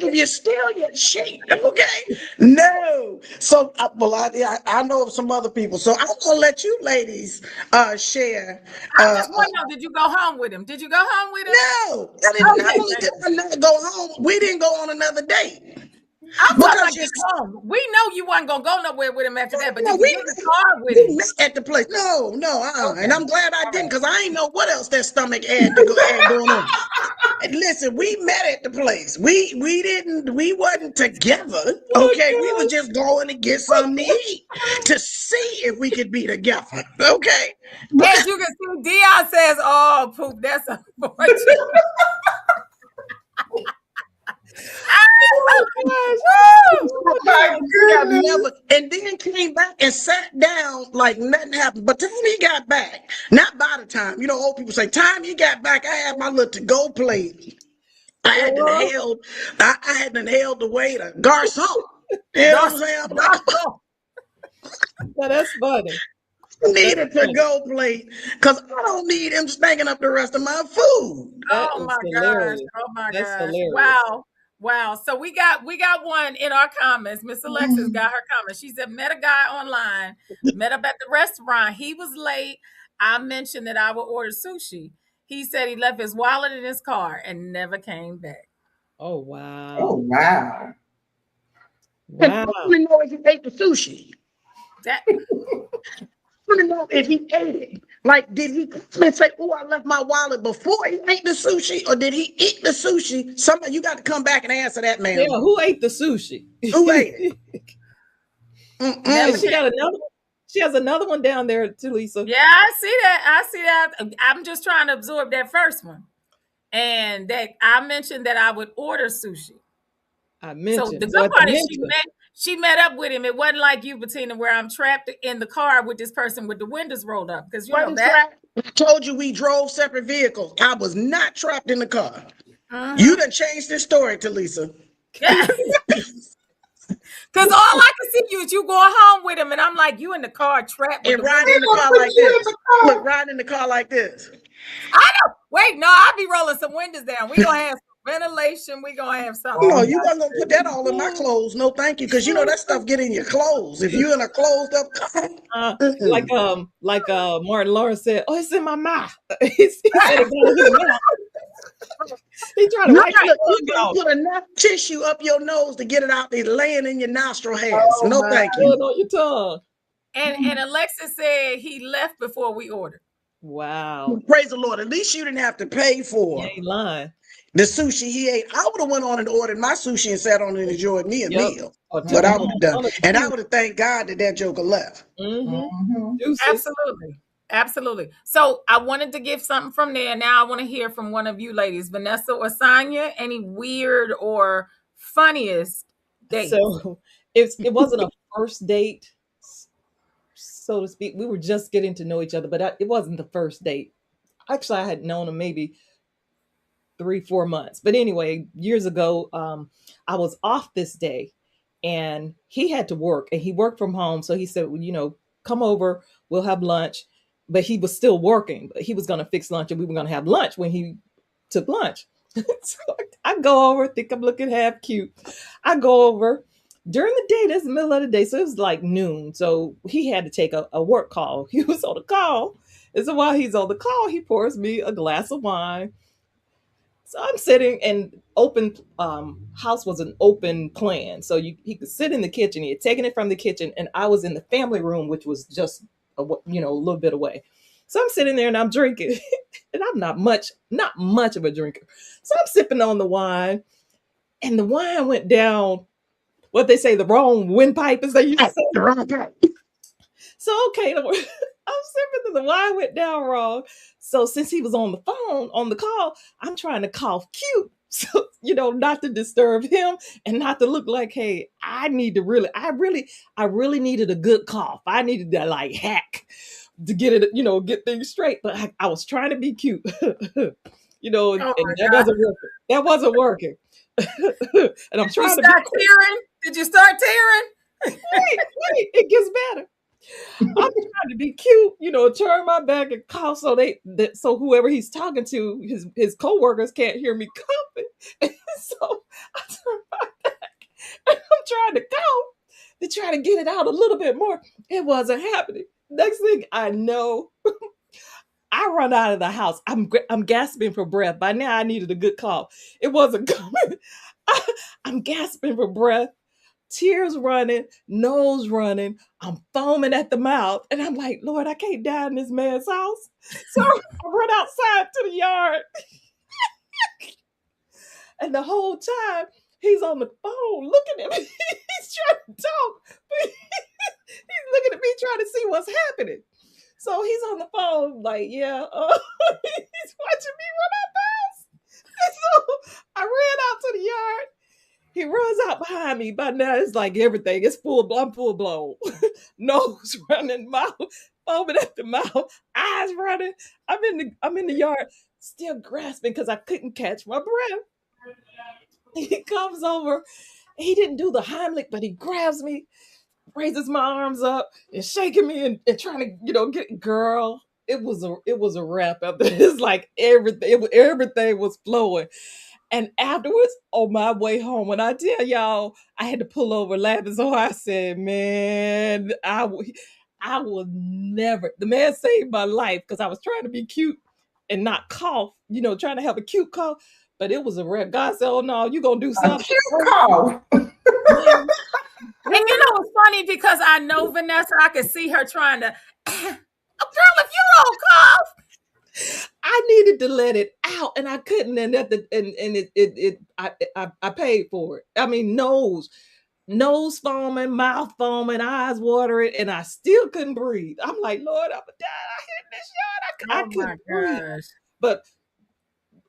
If you steal, you cheat. Okay. No. So, I know of some other people. So I'm gonna let you ladies share. I just want to know: did you go home with him? Did you go home with him? No. Not only did I not go home, we didn't go on another date. I'm talking about just home. We know you wasn't gonna go nowhere with him after that, but did you get in the car with him? Met at the place. No, okay. And I'm glad I didn't because I ain't know what else that stomach had going on. And listen, we met at the place. We wasn't together. Okay, we was just going to get something to eat to see if we could be together. Okay. As you can see, Dion says, "Oh, poop, that's unfortunate." And then came back and sat down like nothing happened. But time he got back, not by the time, old people say, time he got back, I had my little to-go plate. I had inhaled the waiter. Garçon. You know what I'm saying? Now that's funny. I need a to-go plate because I don't need him stinking up the rest of my food. Oh my gosh. Oh my gosh. Wow. So we got one in our comments. Miss Alexis got her comment. She said, met a guy online, met up at the restaurant. He was late. I mentioned that I would order sushi. He said he left his wallet in his car and never came back. Oh, wow. Oh, wow. I want to know if he ate the sushi. That I want to know if he ate it. Like, did he come and say, oh, I left my wallet before he ate the sushi? Or did he eat the sushi? Somebody, you got to come back and answer that, man. Yeah, who ate the sushi? Who ate it? She got another one. She has another one down there too, Lisa. Yeah, I see that. I'm just trying to absorb that first one. And that I mentioned that I would order sushi. I mentioned. So the good part is she met up with him. It wasn't like you, Bettina, where I'm trapped in the car with this person with the windows rolled up. Because you know that. I told you we drove separate vehicles. I was not trapped in the car. You done changed this story to Lisa. Yeah. Because all I can see you is you going home with him, and I'm like, you in the car trapped. And riding in the car like this. Look, riding in the car like this. I know. Wait, no, I'll be rolling some windows down. We gonna have some ventilation. We gonna have something. No, you wasn't gonna put that all in my clothes. No, thank you, because you know that stuff get in your clothes. If you in a closed up car, like Martin Lawrence said, "Oh, it's in my mouth." He said it in his mouth. He tried to put enough tissue up your nose to get it out there, laying in your nostril hairs. No, thank you. On your tongue. And Alexis said he left before we ordered. Wow. Praise the Lord. At least you didn't have to pay You for ain't lying. the sushi he ate. I would have went on and ordered my sushi and sat on and enjoyed me a Yep. meal. Or But took I him would have done. on a And I cruise. would have thanked God that that joker left. Mm-hmm. Absolutely. Absolutely. So I wanted to give something from there. Now I want to hear from one of you ladies, Vanessa or Sonia, any weird or funniest dates? So it wasn't a first date, so to speak. We were just getting to know each other, but it wasn't the first date. Actually, I had known him maybe 3-4 months. But anyway, years ago, I was off this day, and he had to work, and he worked from home. So he said, well, come over, we'll have lunch. But he was still working. But he was going to fix lunch, and we were going to have lunch when he took lunch. So I go over, think I'm looking half cute. I go over during the day. That's the middle of the day, so it was like noon. So he had to take a work call. He was on the call, and so while he's on the call, he pours me a glass of wine. So I'm sitting, and open house was an open plan, so he could sit in the kitchen. He had taken it from the kitchen, and I was in the family room, which was just a little bit away. So I'm sitting there and I'm drinking, and I'm not much of a drinker. So I'm sipping on the wine, and the wine went down what they say, the wrong windpipe, as they used to say. The wrong guy. So okay, I'm sipping and the wine went down wrong. So since he was on the phone, on the call, I'm trying to cough cute. So, not to disturb him and not to look like, hey, I really needed a good cough. I needed to like hack to get it, get things straight. But I was trying to be cute. And that God. wasn't working. That wasn't working. And I'm Did you trying to start tearing? Did you start tearing? wait, it gets better. I'm trying to be cute, turn my back and cough so whoever he's talking to, his coworkers can't hear me coughing. And so I turn my back and I'm trying to cough to try to get it out a little bit more. It wasn't happening. Next thing I know, I run out of the house. I'm gasping for breath. By now I needed a good cough. It wasn't coming. I'm gasping for breath. Tears running, nose running, I'm foaming at the mouth, and I'm like, Lord, I can't die in this man's house. So I run outside to the yard, and the whole time he's on the phone looking at me. He's trying to talk, but he's looking at me trying to see what's happening. So he's on the phone, like, yeah, he's watching me run out the house. And so I ran out to the yard. He runs out behind me. By now, it's like everything. I'm full blown. Nose running, mouth foaming at the mouth, eyes running. I'm in the yard, still grasping because I couldn't catch my breath. He comes over. He didn't do the Heimlich, but he grabs me, raises my arms up, and shaking me and trying to, get girl. It was a wrap up. It's like everything was flowing. And afterwards, on my way home, when I tell y'all, I had to pull over laughing. So I said, man, I will never. The man saved my life because I was trying to be cute and not cough, trying to have a cute cough. But it was a rare. God said, oh, no, you're going to do something. A cute call. And it's funny because I know Vanessa, I could see her trying to, girl, if you don't cough. I needed to let it out, and I couldn't. And I paid for it. I mean, nose foaming, mouth foaming, eyes watering, and I still couldn't breathe. I'm like, Lord, I'm gonna die. I hit this yard. I couldn't breathe. But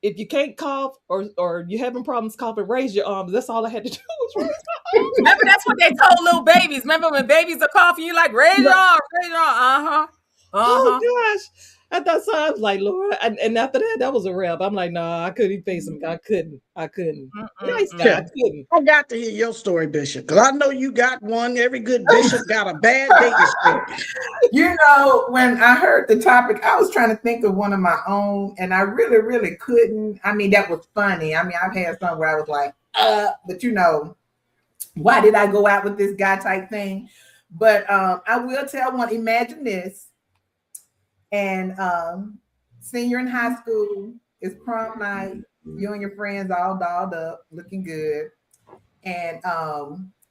if you can't cough or you're having problems coughing, raise your arms. That's all I had to do was raise my arms. Remember, that's what they told little babies. Remember when babies are coughing, you like raise your arm, raise your arm. Oh gosh. I thought so. I was like, Lord, and after that was a wrap. I'm like, nah, I couldn't face him. I couldn't. Nice guy. I couldn't. I got to hear your story, Bishop, because I know you got one. Every good bishop got a bad dating story. When I heard the topic, I was trying to think of one of my own, and I really, really couldn't. I mean, that was funny. I mean, I've had some where I was like, but why did I go out with this guy type thing? But I will tell one. Imagine this. And senior in high school, it's prom night. You and your friends all dolled up, looking good. And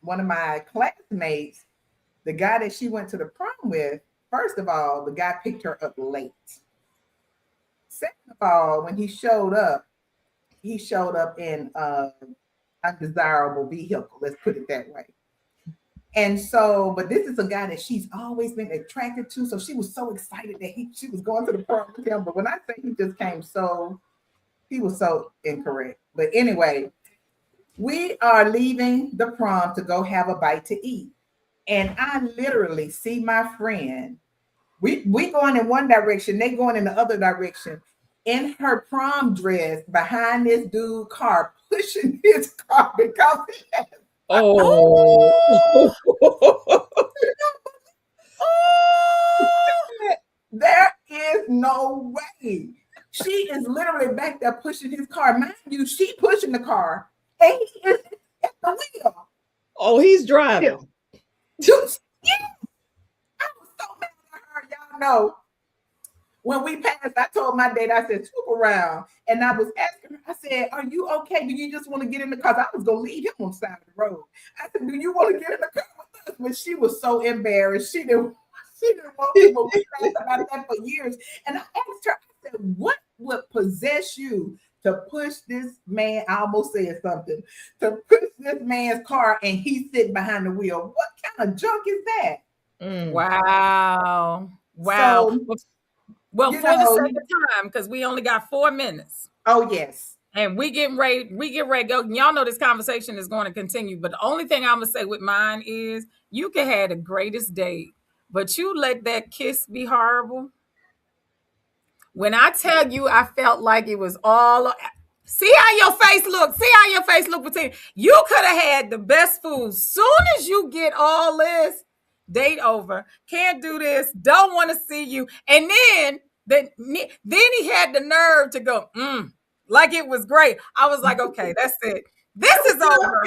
one of my classmates The guy that she went to the prom with, first of all, the guy picked her up late. Second of all, when he showed up in undesirable vehicle. Let's put it that way. And so, but this is a guy that she's always been attracted to. So she was so excited that she was going to the prom with him. But when I say he just came he was so incorrect. But anyway, we are leaving the prom to go have a bite to eat. And I literally see my friend. We going in one direction, they going in the other direction. In her prom dress behind this dude's car, pushing his car because he has there is no way. She is literally back there pushing his car. Mind you, she pushing the car and he is at the wheel. Oh, he's driving. Yeah. I was so mad at her. Y'all know. When we passed, I told my dad, I said, swoop around. And I was asking her, I said, are you okay? Do you just want to get in the car? I was going to leave him on the side of the road. I said, do you want to get in the car with us? But she was so embarrassed. She didn't want to. But we talked about that for years. And I asked her, I said, what would possess you to push this man? I almost said something. To push this man's car and he's sitting behind the wheel. What kind of junk is that? Wow. Wow. So, well, for the sake of time, because we only got 4 minutes. Oh, yes. And we get ready to go. Y'all know this conversation is going to continue. But the only thing I'm going to say with mine is you can have the greatest date, but you let that kiss be horrible. When I tell you, I felt like it was all. See how your face look. See how your face look, Bettina. You could have had the best food. Soon as you get all this, date over. Can't do this. Don't want to see you. And then he had the nerve to go, like it was great. I was like, okay, that's it. This is over.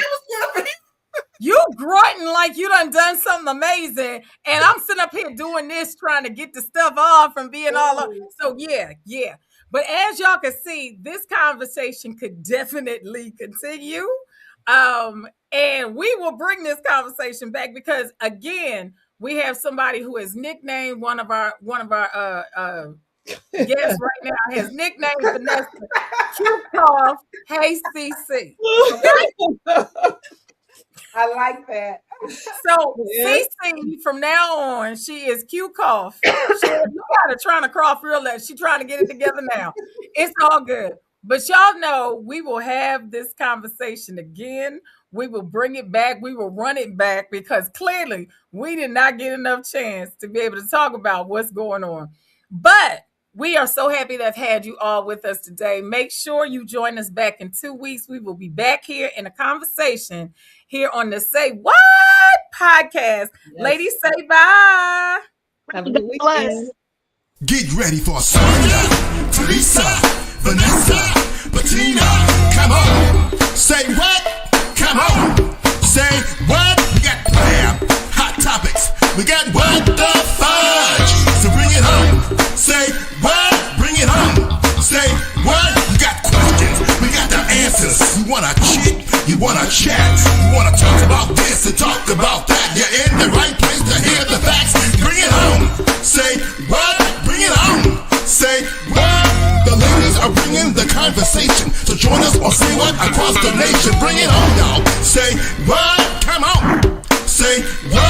You grunting like you done something amazing. And I'm sitting up here doing this, trying to get the stuff off from being all up. So yeah. But as y'all can see, this conversation could definitely continue. And we will bring this conversation back because again, we have somebody who has nicknamed one of our guests right now. His nickname Vanessa Q Cough. Hey CC. Okay? I like that. So CC from now on, she is Q Cough. You got her trying to cough real loud. She's trying to get it together now. It's all good. But y'all know we will have this conversation again. We will bring it back. We will run it back because clearly we did not get enough chance to be able to talk about what's going on. But we are so happy to have had you all with us today. Make sure you join us back in 2 weeks. We will be back here in a conversation here on the Say What podcast. Yes. Ladies, say bye. Have a good weekend. Get ready for Sonia, Teresa, Vanessa, Bettina. Come on. Say what? Come on. Say what? We got hot topics. We got what the fudge. So bring it home. Say what? Bring it home. Say what? You got questions. We got the answers. You wanna chit? You wanna chat? You wanna talk about this and talk about that? You're in the right place to hear the facts. Bring it home. Say what? Bring it home. Say what? The ladies are bringing the conversation. So join us on Say What across the nation. Bring it home, y'all. Say what? Come on. Say what?